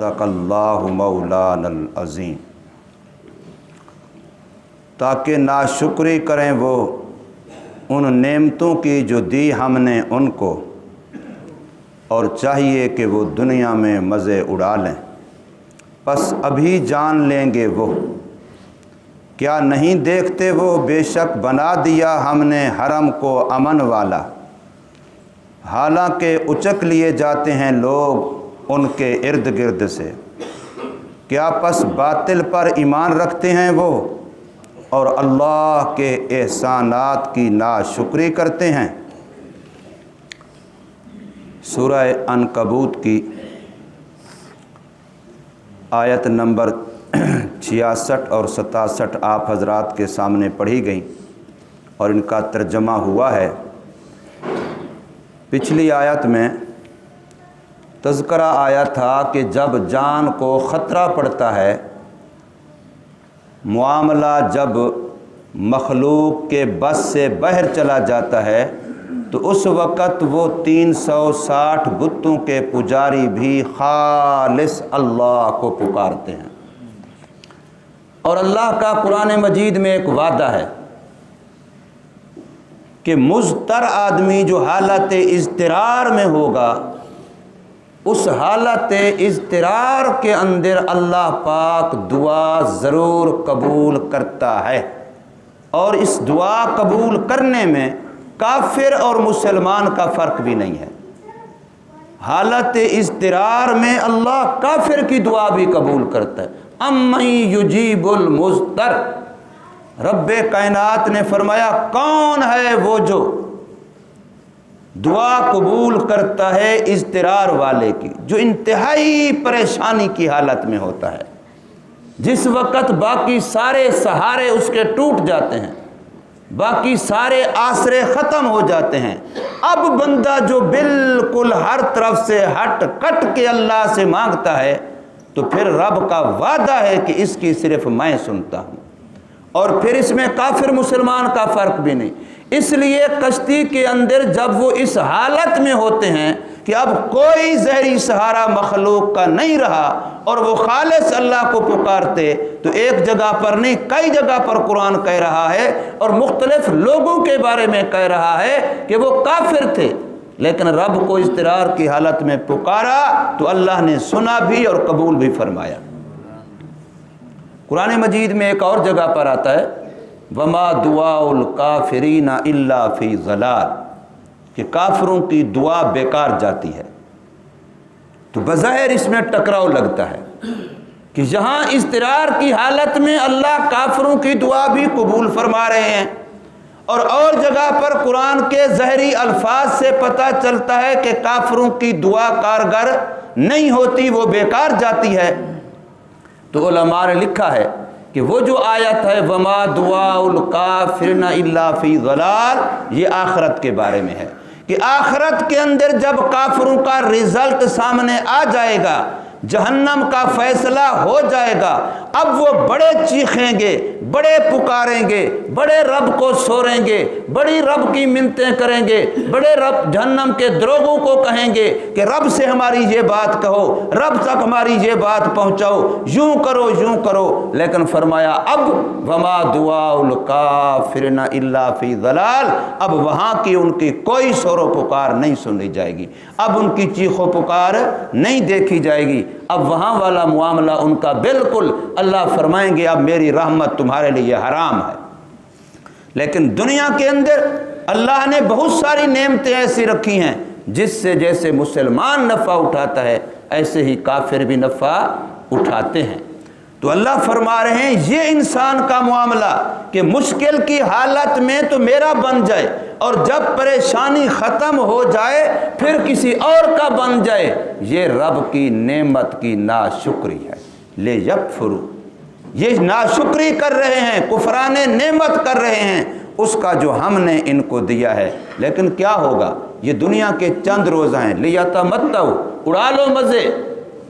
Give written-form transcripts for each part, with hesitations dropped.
صدق اللہ مولانا العظیم۔ تاکہ ناشکری کریں وہ ان نعمتوں کی جو دی ہم نے ان کو، اور چاہیے کہ وہ دنیا میں مزے اڑا لیں، پس ابھی جان لیں گے وہ، کیا نہیں دیکھتے وہ بے شک بنا دیا ہم نے حرم کو امن والا، حالانکہ اچک لیے جاتے ہیں لوگ ان کے ارد گرد سے، کیا پس باطل پر ایمان رکھتے ہیں وہ اور اللہ کے احسانات کی ناشکری کرتے ہیں۔ سورہ عنکبوت کی آیت نمبر 66 اور 67 آپ حضرات کے سامنے پڑھی گئیں اور ان کا ترجمہ ہوا ہے۔ پچھلی آیت میں تذکرہ آیا تھا کہ جب جان کو خطرہ پڑتا ہے، معاملہ جب مخلوق کے بس سے باہر چلا جاتا ہے، تو اس وقت وہ 360 بتوں کے پجاری بھی خالص اللہ کو پکارتے ہیں۔ اور اللہ کا قرآن مجید میں ایک وعدہ ہے کہ مضطر آدمی جو حالت اضطرار میں ہوگا، اس حالت اضطرار کے اندر اللہ پاک دعا ضرور قبول کرتا ہے، اور اس دعا قبول کرنے میں کافر اور مسلمان کا فرق بھی نہیں ہے۔ حالت اضطرار میں اللہ کافر کی دعا بھی قبول کرتا ہے۔ امن یجیب المضطر، رب کائنات نے فرمایا کون ہے وہ جو دعا قبول کرتا ہے اضطرار والے کی، جو انتہائی پریشانی کی حالت میں ہوتا ہے، جس وقت باقی سارے سہارے اس کے ٹوٹ جاتے ہیں، باقی سارے آسرے ختم ہو جاتے ہیں، اب بندہ جو بالکل ہر طرف سے ہٹ کٹ کے اللہ سے مانگتا ہے، تو پھر رب کا وعدہ ہے کہ اس کی صرف میں سنتا ہوں، اور پھر اس میں کافر مسلمان کا فرق بھی نہیں۔ اس لیے کشتی کے اندر جب وہ اس حالت میں ہوتے ہیں کہ اب کوئی ظاہری سہارا مخلوق کا نہیں رہا اور وہ خالص اللہ کو پکارتے، تو ایک جگہ پر نہیں کئی جگہ پر قرآن کہہ رہا ہے اور مختلف لوگوں کے بارے میں کہہ رہا ہے کہ وہ کافر تھے، لیکن رب کو اضطرار کی حالت میں پکارا تو اللہ نے سنا بھی اور قبول بھی فرمایا۔ قرآن مجید میں ایک اور جگہ پر آتا ہے وما دعاء الکافرین الا فی ضلال، کہ کافروں کی دعا بیکار جاتی ہے۔ تو بظاہر اس میں ٹکراؤ لگتا ہے کہ یہاں اضطرار کی حالت میں اللہ کافروں کی دعا بھی قبول فرما رہے ہیں، اور جگہ پر قرآن کے ظاہری الفاظ سے پتہ چلتا ہے کہ کافروں کی دعا کارگر نہیں ہوتی، وہ بیکار جاتی ہے۔ تو علماء نے لکھا ہے کہ وہ جو آیت ہے وما دعاء الکافرین الا فی ضلال، یہ آخرت کے بارے میں ہے کہ آخرت کے اندر جب کافروں کا رزلٹ سامنے آ جائے گا، جہنم کا فیصلہ ہو جائے گا، اب وہ بڑے چیخیں گے، بڑے پکاریں گے، بڑے رب کو سوریں گے، بڑی رب کی منتیں کریں گے، بڑے رب جہنم کے دروغوں کو کہیں گے کہ رب سے ہماری یہ بات کہو، رب تک ہماری یہ بات پہنچاؤ، یوں کرو یوں کرو۔ لیکن فرمایا اب وما دعاء الکافرین الا فی ضلال، اب وہاں کی ان کی کوئی شور و پکار نہیں سنی جائے گی، اب ان کی چیخ و پکار نہیں دیکھی جائے گی، اب وہاں والا معاملہ ان کا بالکل اللہ فرمائیں گے اب میری رحمت تمہارے لیے حرام ہے۔ لیکن دنیا کے اندر اللہ نے بہت ساری نعمتیں ایسی رکھی ہیں جس سے جیسے مسلمان نفع اٹھاتا ہے ایسے ہی کافر بھی نفع اٹھاتے ہیں۔ تو اللہ فرما رہے ہیں یہ انسان کا معاملہ کہ مشکل کی حالت میں تو میرا بن جائے، اور جب پریشانی ختم ہو جائے پھر کسی اور کا بن جائے، یہ رب کی نعمت کی ناشکری ہے۔ لے یکفروا، یہ ناشکری کر رہے ہیں، کفران نعمت کر رہے ہیں اس کا جو ہم نے ان کو دیا ہے۔ لیکن کیا ہوگا، یہ دنیا کے چند روز ہیں، لیتمتعوا، اڑا لو مزے،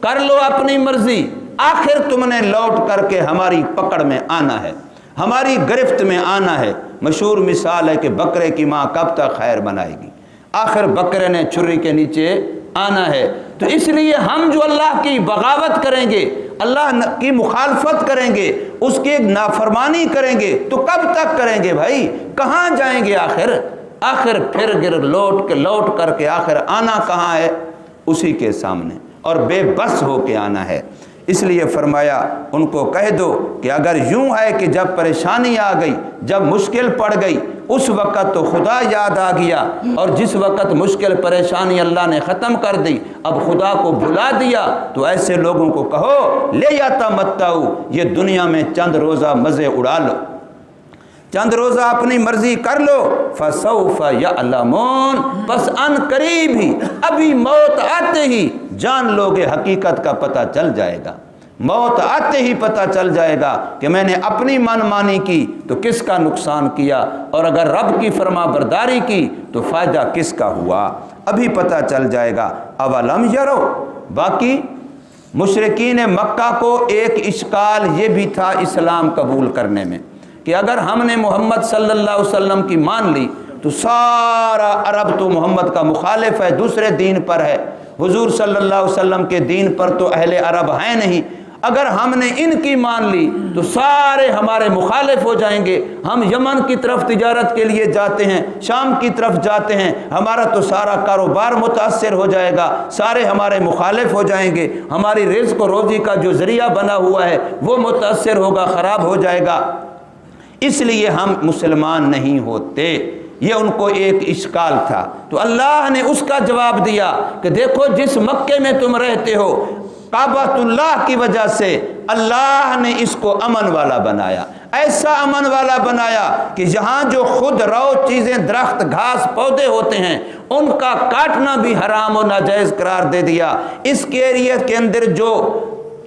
کر لو اپنی مرضی، آخر تم نے لوٹ کر کے ہماری پکڑ میں آنا ہے، ہماری گرفت میں آنا ہے۔ مشہور مثال ہے کہ بکرے کی ماں کب تک خیر بنائے گی، آخر بکرے نے چھری کے نیچے آنا ہے۔ تو اس لیے ہم جو اللہ کی بغاوت کریں گے، اللہ کی مخالفت کریں گے، اس کی نافرمانی کریں گے، تو کب تک کریں گے بھائی؟ کہاں جائیں گے آخر پھر لوٹ کر کے آخر آنا کہاں ہے؟ اسی کے سامنے، اور بے بس ہو کے آنا ہے۔ اس لیے فرمایا ان کو کہہ دو کہ اگر یوں ہے کہ جب پریشانی آ گئی، جب مشکل پڑ گئی، اس وقت تو خدا یاد آ گیا، اور جس وقت مشکل پریشانی اللہ نے ختم کر دی، اب خدا کو بھلا دیا، تو ایسے لوگوں کو کہو لے یتمتعوا، یہ دنیا میں چند روزہ مزے اڑا لو، چند روزہ اپنی مرضی کر لو، فسوف یعلمون، پس ان قریب ہی، ابھی موت آتے ہی جان لوگے، حقیقت کا پتہ چل جائے گا، موت آتے ہی پتہ چل جائے گا کہ میں نے اپنی من مانی کی تو کس کا نقصان کیا، اور اگر رب کی فرما برداری کی تو فائدہ کس کا ہوا، ابھی پتہ چل جائے گا۔ اولم یرو، باقی مشرکین مکہ کو ایک اشکال یہ بھی تھا اسلام قبول کرنے میں کہ اگر ہم نے محمد صلی اللہ علیہ وسلم کی مان لی تو سارا عرب تو محمد کا مخالف ہے، دوسرے دین پر ہے، حضور صلی اللہ علیہ وسلم کے دین پر تو اہل عرب ہیں نہیں، اگر ہم نے ان کی مان لی تو سارے ہمارے مخالف ہو جائیں گے، ہم یمن کی طرف تجارت کے لیے جاتے ہیں، شام کی طرف جاتے ہیں، ہمارا تو سارا کاروبار متاثر ہو جائے گا، سارے ہمارے مخالف ہو جائیں گے، ہماری رزق و روزی کا جو ذریعہ بنا ہوا ہے وہ متاثر ہوگا، خراب ہو جائے گا، اس لیے ہم مسلمان نہیں ہوتے۔ یہ ان کو ایک اشکال تھا، تو اللہ نے اس کا جواب دیا کہ دیکھو جس مکے میں تم رہتے ہو، کعبۃ اللہ کی وجہ سے اللہ نے اس کو امن والا بنایا، ایسا امن والا بنایا کہ یہاں جو خود رو چیزیں، درخت، گھاس، پودے ہوتے ہیں، ان کا کاٹنا بھی حرام و ناجائز قرار دے دیا۔ اس کے ایریا کے اندر جو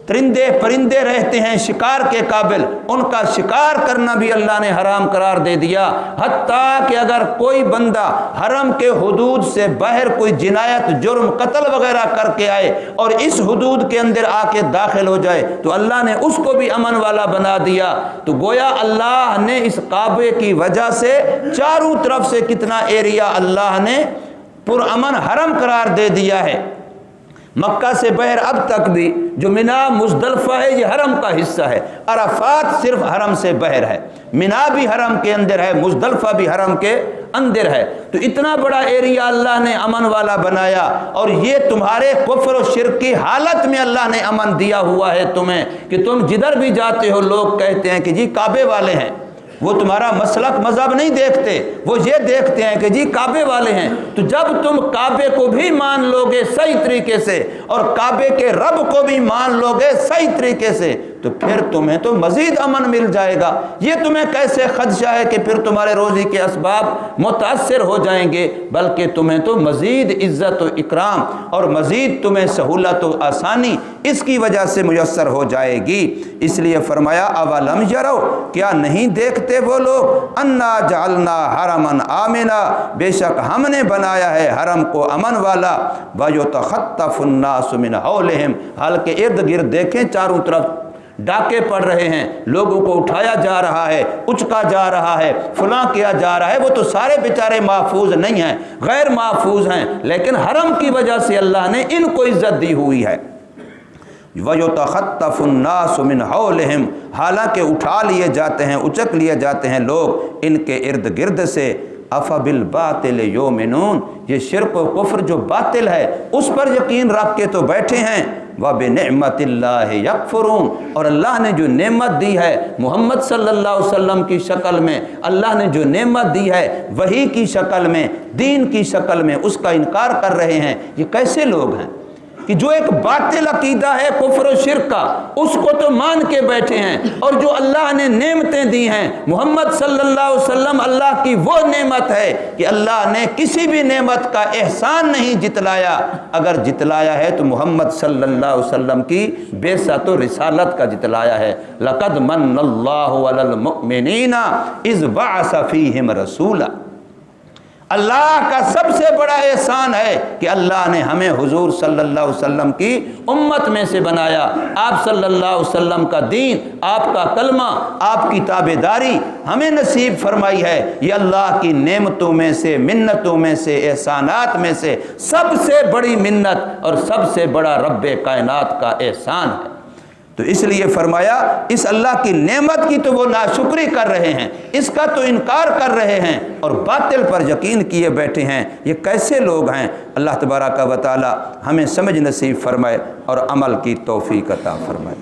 ترندے پرندے رہتے ہیں شکار کے قابل، ان کا شکار کرنا بھی اللہ نے حرام قرار دے دیا، حتیٰ کہ اگر کوئی بندہ حرم کے حدود سے باہر کوئی جنایت، جرم، قتل وغیرہ کر کے آئے اور اس حدود کے اندر آ کے داخل ہو جائے تو اللہ نے اس کو بھی امن والا بنا دیا۔ تو گویا اللہ نے اس کعبے کی وجہ سے چاروں طرف سے کتنا ایریا اللہ نے پرامن حرم قرار دے دیا ہے۔ مکہ سے باہر اب تک بھی جو منا مزدلفہ ہے یہ حرم کا حصہ ہے، عرفات صرف حرم سے باہر ہے، منا بھی حرم کے اندر ہے، مزدلفہ بھی حرم کے اندر ہے، تو اتنا بڑا ایریا اللہ نے امن والا بنایا، اور یہ تمہارے کفر و شرک کی حالت میں اللہ نے امن دیا ہوا ہے تمہیں کہ تم جدھر بھی جاتے ہو لوگ کہتے ہیں کہ جی کعبے والے ہیں، وہ تمہارا مسلک مذہب نہیں دیکھتے، وہ یہ دیکھتے ہیں کہ جی کعبے والے ہیں۔ تو جب تم کعبے کو بھی مان لوگے صحیح طریقے سے اور کعبے کے رب کو بھی مان لوگے صحیح طریقے سے تو پھر تمہیں تو مزید امن مل جائے گا۔ یہ تمہیں کیسے خدشہ ہے کہ پھر تمہارے روزی کے اسباب متاثر ہو جائیں گے، بلکہ تمہیں تو مزید عزت و اکرام اور مزید تمہیں سہولت و آسانی اس کی وجہ سے میسر ہو جائے گی۔ اس لیے فرمایا اولم یرو، کیا نہیں دیکھتے وہ لوگ، انا جعلنا حرما آمنا، بے شک ہم نے بنایا ہے حرم کو امن والا، وَيُتَخَطَّفُ النَّاسُ مِنْ حَوْلِهِمْ، حالانکہ ارد گرد دیکھیں چاروں طرف ڈاکے پڑ رہے ہیں، لوگوں کو اٹھایا جا رہا ہے، اچکا جا رہا ہے، فلاں کیا جا رہا ہے، وہ تو سارے بیچارے محفوظ نہیں ہیں، غیر محفوظ ہیں، لیکن حرم کی وجہ سے اللہ نے ان کو عزت دی ہوئی ہے۔ وَيُتَخَطَّفُ النَّاسُ مِنْ حَوْلِهِمْ، حالانکہ اٹھا لیے جاتے ہیں، اچک لیے جاتے ہیں لوگ ان کے ارد گرد سے۔ أَفَبِالْبَاطِلِ يُؤْمِنُونَ، یہ شرک و کفر جو باطل ہے اس پر یقین رکھ کے تو بیٹھے ہیں۔ وَبِنِعْمَةِ اللَّهِ يَكْفُرُونَ، اور اللہ نے جو نعمت دی ہے محمد صلی اللہ علیہ وسلم کی شکل میں، اللہ نے جو نعمت دی ہے وحی کی شکل میں، دین کی شکل میں، اس کا انکار کر رہے ہیں۔ یہ کیسے لوگ ہیں کہ جو ایک باطل عقیدہ ہے کفر و شرک کا اس کو تو مان کے بیٹھے ہیں، اور جو اللہ نے نعمتیں دی ہیں، محمد صلی اللہ علیہ وسلم اللہ کی وہ نعمت ہے کہ اللہ نے کسی بھی نعمت کا احسان نہیں جتلایا، اگر جتلایا ہے تو محمد صلی اللہ علیہ وسلم کی بعثت و رسالت کا جتلایا ہے۔ لَقَدْ مَنَّ اللَّهُ عَلَى الْمُؤْمِنِينَ إِذْ بَعَثَ فِيهِمْ رَسُولًا، اللہ کا سب سے بڑا احسان ہے کہ اللہ نے ہمیں حضور صلی اللہ علیہ وسلم کی امت میں سے بنایا. آپ صلی اللہ علیہ وسلم کا دین، آپ کا کلمہ، آپ کی تابعداری ہمیں نصیب فرمائی ہے. یہ اللہ کی نعمتوں میں سے، منتوں میں سے، احسانات میں سے سب سے بڑی منت اور سب سے بڑا رب کائنات کا احسان ہے. تو اس لیے فرمایا اس اللہ کی نعمت کی تو وہ ناشکری کر رہے ہیں، اس کا تو انکار کر رہے ہیں اور باطل پر یقین کیے بیٹھے ہیں. یہ کیسے لوگ ہیں؟ اللہ تبارک و تعالی ہمیں سمجھ نصیب فرمائے اور عمل کی توفیق عطا فرمائے.